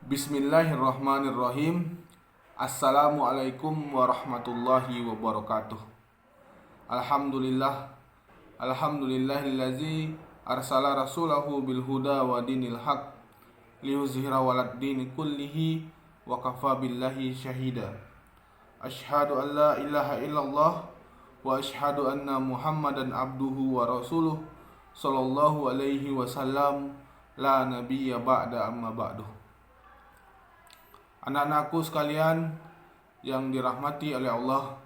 Bismillahirrahmanirrahim. Assalamualaikum warahmatullahi wabarakatuh. Alhamdulillah. Alhamdulillahillazi arsala rasulahu bil huda wa dinil haq liyuzhira walad dini kullihi wa kafa billahi syahida. Asyhadu an la ilaha illallah wa asyhadu anna Muhammadan abduhu wa rasuluh sallallahu alaihi wasallam la nabiyya ba'da amma ba'du. Anak-anakku sekalian yang dirahmati oleh Allah,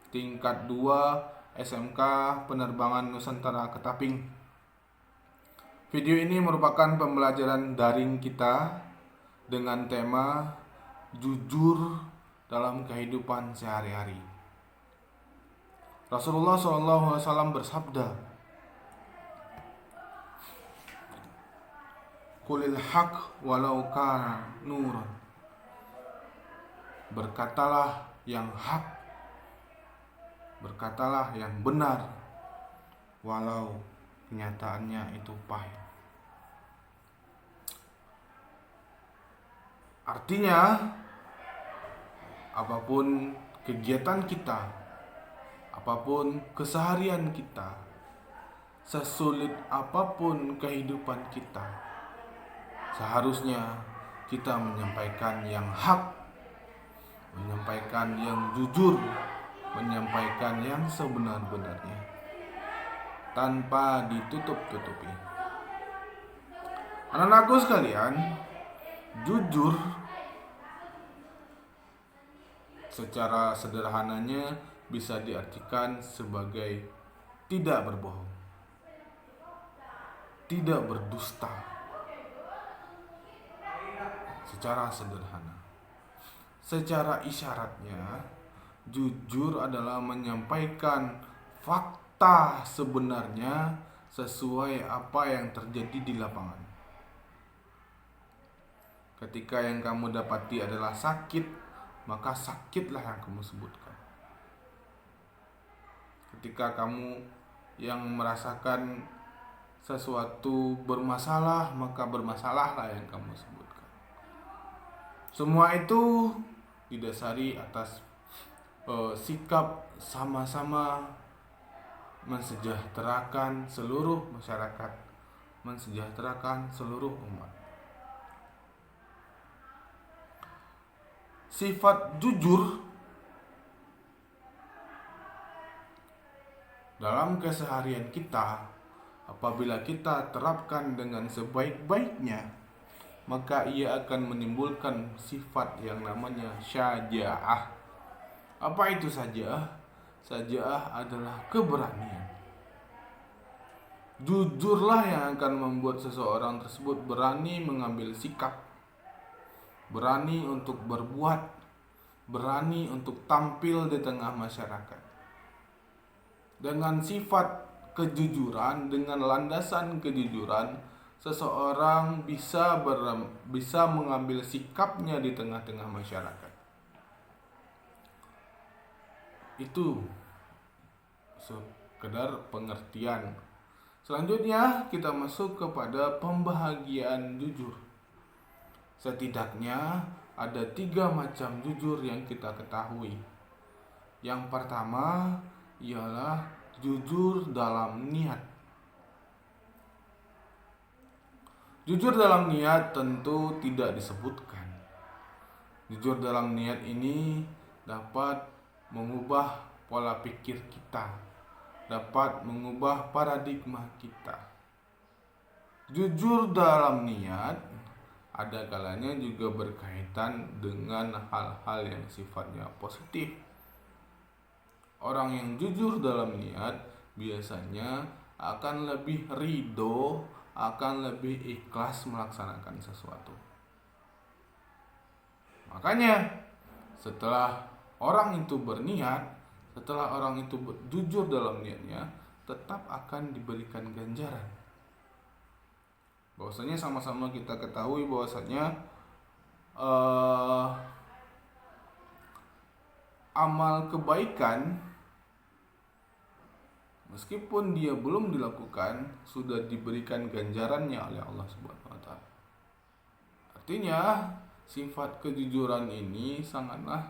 tingkat 2 SMK Penerbangan Nusantara Ketaping. Video ini merupakan pembelajaran daring kita dengan tema jujur dalam kehidupan sehari-hari. Rasulullah SAW bersabda, "Qulil haq walau kana nuran." Berkatalah yang hak, berkatalah yang benar, walau kenyataannya itu pahit. Artinya, apapun kegiatan kita, apapun keseharian kita, sesulit apapun kehidupan kita, seharusnya kita menyampaikan yang hak, menyampaikan yang jujur, menyampaikan yang sebenar-benarnya, tanpa ditutup-tutupi. Anak-anakku sekalian, jujur secara sederhananya bisa diartikan sebagai tidak berbohong, tidak berdusta. Secara sederhana. Secara isyaratnya, jujur adalah menyampaikan fakta sebenarnya sesuai apa yang terjadi di lapangan. Ketika yang kamu dapati adalah sakit, maka sakitlah yang kamu sebutkan. Ketika kamu yang merasakan sesuatu bermasalah, maka bermasalahlah yang kamu sebutkan. Semua itu didasari atas sikap sama-sama mensejahterakan seluruh masyarakat, mensejahterakan seluruh umat. Sifat jujur dalam keseharian kita, apabila kita terapkan dengan sebaik-baiknya, maka ia akan menimbulkan sifat yang namanya syaja'ah. Apa itu syaja'ah? Syaja'ah adalah keberanian. Jujurlah yang akan membuat seseorang tersebut berani mengambil sikap, berani untuk berbuat, berani untuk tampil di tengah masyarakat. Dengan sifat kejujuran, dengan landasan kejujuran, seseorang bisa mengambil sikapnya di tengah-tengah masyarakat. Itu sekedar pengertian. Selanjutnya kita masuk kepada pembahagian jujur. Setidaknya ada 3 macam jujur yang kita ketahui. Yang pertama ialah jujur dalam niat. Jujur dalam niat tentu tidak disebutkan. Jujur dalam niat ini dapat mengubah pola pikir kita, dapat mengubah paradigma kita. Jujur dalam niat ada kalanya juga berkaitan dengan hal-hal yang sifatnya positif. Orang yang jujur dalam niat biasanya akan lebih ridho, akan lebih ikhlas melaksanakan sesuatu. Makanya setelah orang itu berniat, setelah orang itu jujur dalam niatnya, tetap akan diberikan ganjaran. Bahwasanya sama-sama kita ketahui bahwasanya amal kebaikan, meskipun dia belum dilakukan, sudah diberikan ganjarannya oleh Allah Subhanahu wa taala. Artinya, sifat kejujuran ini sangatlah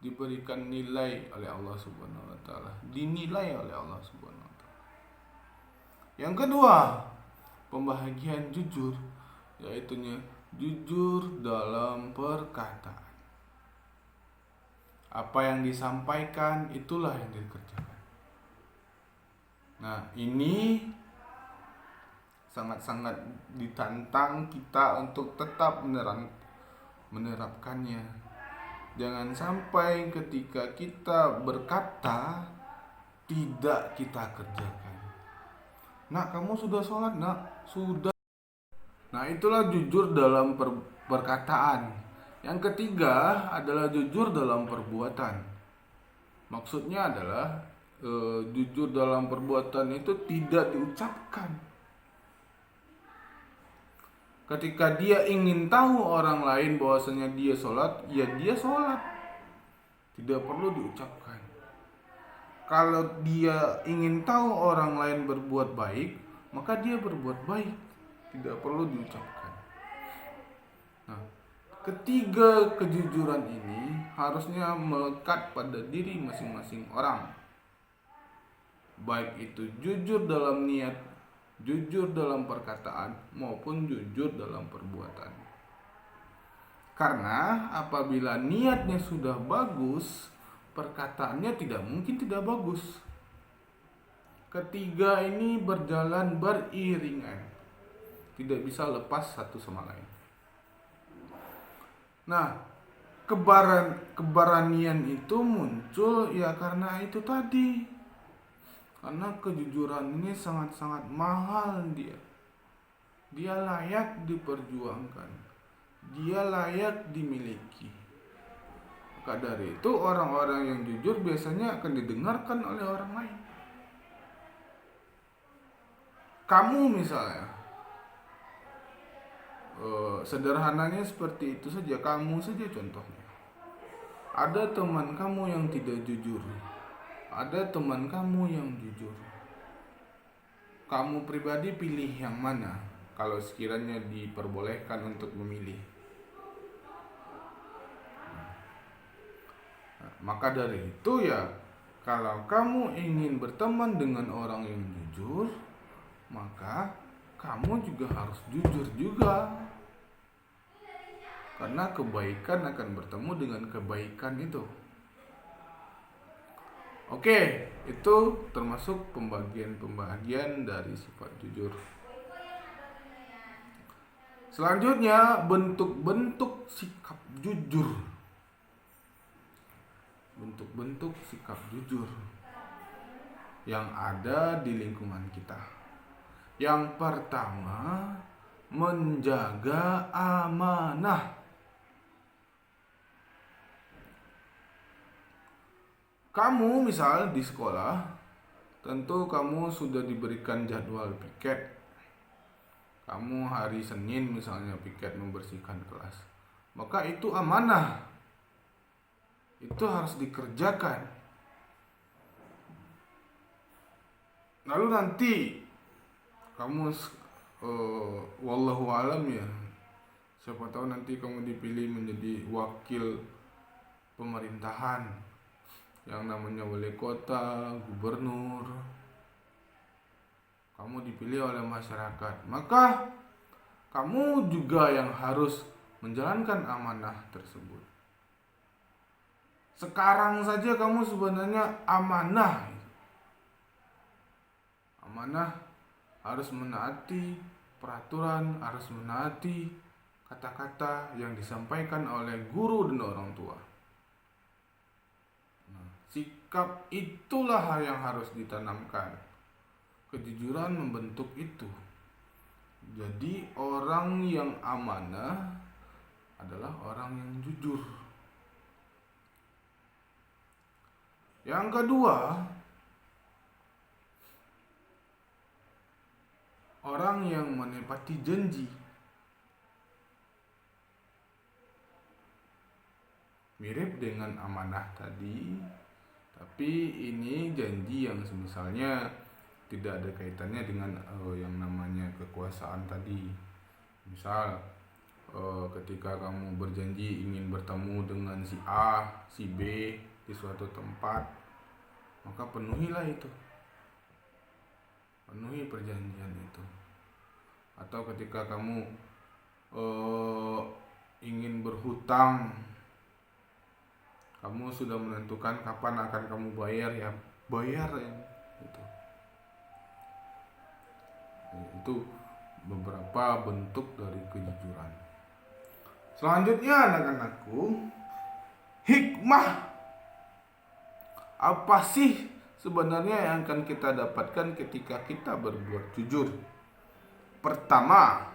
diberikan nilai oleh Allah Subhanahu wa taala, dinilai oleh Allah Subhanahu wa taala. Yang kedua, pembahagian jujur, yaitu jujur dalam perkataan. Apa yang disampaikan itulah yang dikerjakan. Nah, ini sangat-sangat ditantang kita untuk tetap menerapkannya. Jangan sampai ketika kita berkata tidak kita kerjakan. Nak, kamu sudah sholat? Nak, sudah. Nah, itulah jujur dalam perkataan. Yang ketiga adalah jujur dalam perbuatan. Maksudnya adalah jujur dalam perbuatan itu tidak diucapkan. Ketika dia ingin tahu orang lain bahwasanya dia sholat, ya dia sholat, tidak perlu diucapkan. Kalau dia ingin tahu orang lain berbuat baik, maka dia berbuat baik, tidak perlu diucapkan. Nah, ketiga kejujuran ini harusnya melekat pada diri masing-masing orang, baik itu jujur dalam niat, jujur dalam perkataan, maupun jujur dalam perbuatan. Karena apabila niatnya sudah bagus, perkataannya tidak mungkin tidak bagus. Ketiga ini berjalan beriringan, tidak bisa lepas satu sama lain. Nah, keberanian itu muncul ya karena itu tadi. Karena kejujuran ini sangat-sangat mahal dia. Dia layak diperjuangkan. Dia layak dimiliki. Maka dari itu orang-orang yang jujur biasanya akan didengarkan oleh orang lain. Kamu misalnya, sederhananya seperti itu saja, kamu saja contohnya. Ada teman kamu yang tidak jujur. Ada teman kamu yang jujur. Kamu pribadi pilih yang mana kalau sekiranya diperbolehkan untuk memilih? Maka dari itu ya, kalau kamu ingin berteman dengan orang yang jujur, maka kamu juga harus jujur juga. Karena kebaikan akan bertemu dengan kebaikan itu. Oke, itu termasuk pembagian dari sifat jujur. Selanjutnya, bentuk-bentuk sikap jujur. Bentuk-bentuk sikap jujur yang ada di lingkungan kita. Yang pertama, menjaga amanah. Kamu misal di sekolah, tentu kamu sudah diberikan jadwal piket. Kamu hari Senin misalnya piket membersihkan kelas. Maka itu amanah. Itu harus dikerjakan. Lalu nanti kamu wallahu alam ya, siapa tahu nanti kamu dipilih menjadi wakil pemerintahan, yang namanya wali kota, gubernur. Kamu dipilih oleh masyarakat, maka kamu juga yang harus menjalankan amanah tersebut. Sekarang saja kamu sebenarnya amanah. Amanah harus menaati peraturan, harus menaati kata-kata yang disampaikan oleh guru dan orang tua. Sikap itulah yang harus ditanamkan. Kejujuran membentuk itu. Jadi orang yang amanah adalah orang yang jujur. Yang kedua, orang yang menepati janji. Mirip dengan amanah tadi, tapi ini janji yang misalnya tidak ada kaitannya dengan yang namanya kekuasaan tadi. Misal ketika kamu berjanji ingin bertemu dengan si A, si B di suatu tempat, maka penuhilah itu. Penuhi perjanjian itu. Atau ketika kamu ingin berhutang, kamu sudah menentukan kapan akan kamu bayar, ya bayar ya. Itu beberapa bentuk dari kejujuran. Selanjutnya anak-anakku, hikmah. Apa sih sebenarnya yang akan kita dapatkan ketika kita berbuat jujur? Pertama,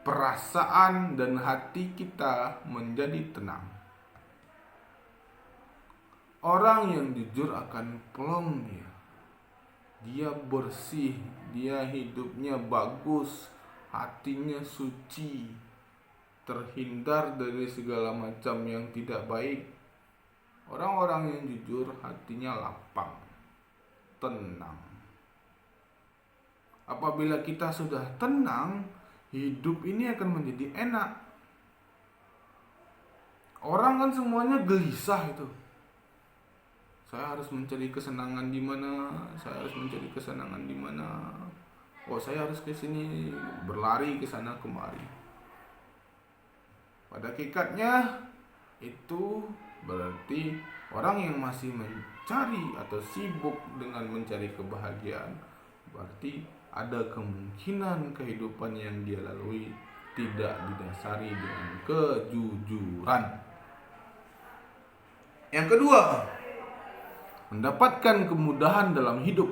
perasaan dan hati kita menjadi tenang. Orang yang jujur akan plong dia. Dia bersih, dia hidupnya bagus, hatinya suci, terhindar dari segala macam yang tidak baik. Orang-orang yang jujur hatinya lapang, tenang. Apabila kita sudah tenang, hidup ini akan menjadi enak. Orang kan semuanya gelisah itu. Saya harus mencari kesenangan di mana? Saya harus mencari kesenangan di mana? Oh, saya harus ke sini, berlari ke sana kemari. Pada hakikatnya itu berarti orang yang masih mencari atau sibuk dengan mencari kebahagiaan, berarti ada kemungkinan kehidupan yang dia lalui tidak didasari dengan kejujuran. Yang kedua, mendapatkan kemudahan dalam hidup.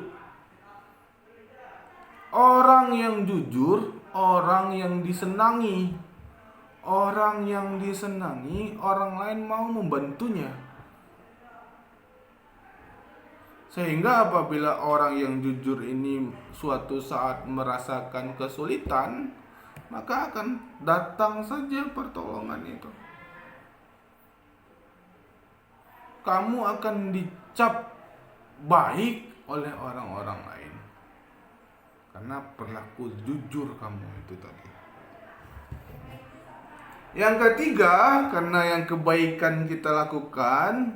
Orang yang jujur, orang yang disenangi. Orang yang disenangi, orang lain mau membantunya. Sehingga apabila orang yang jujur ini suatu saat merasakan kesulitan, maka akan datang saja pertolongan itu. Kamu akan dicap baik oleh orang-orang lain karena perilaku jujur kamu itu tadi. Yang ketiga, karena yang kebaikan kita lakukan,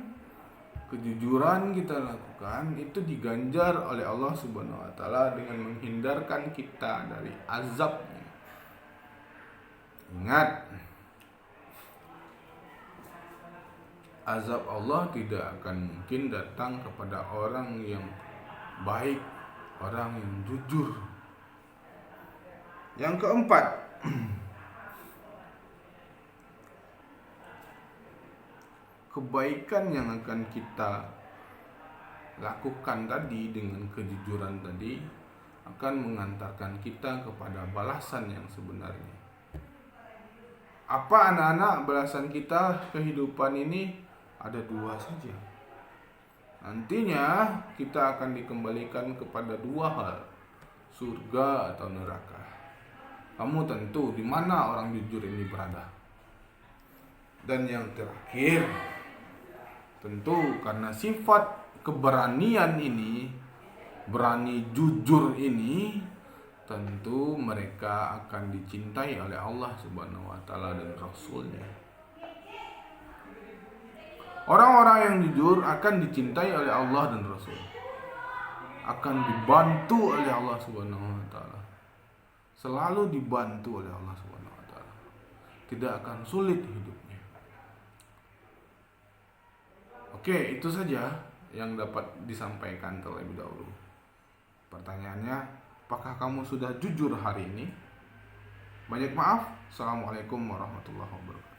kejujuran kita lakukan, itu diganjar oleh Allah Subhanahu wa taala dengan menghindarkan kita dari azabnya. Ingat, azab Allah tidak akan mungkin datang kepada orang yang baik, orang yang jujur. Yang keempat, kebaikan yang akan kita lakukan tadi dengan kejujuran tadi akan mengantarkan kita kepada balasan yang sebenarnya. Apa anak-anak balasan kita kehidupan ini? Ada dua saja. Nantinya kita akan dikembalikan kepada dua hal, surga atau neraka. Kamu tentu di mana orang jujur ini berada. Dan yang terakhir, tentu karena sifat keberanian ini, berani jujur ini, tentu mereka akan dicintai oleh Allah Subhanahu wa taala dan Rasul-Nya. Orang-orang yang jujur akan dicintai oleh Allah dan Rasul, akan dibantu oleh Allah Subhanahu wa taala. Selalu dibantu oleh Allah Subhanahu wa taala. Tidak akan sulit hidupnya. Oke, itu saja yang dapat disampaikan terlebih dahulu. Pertanyaannya, apakah kamu sudah jujur hari ini? Banyak maaf. Assalamualaikum warahmatullahi wabarakatuh.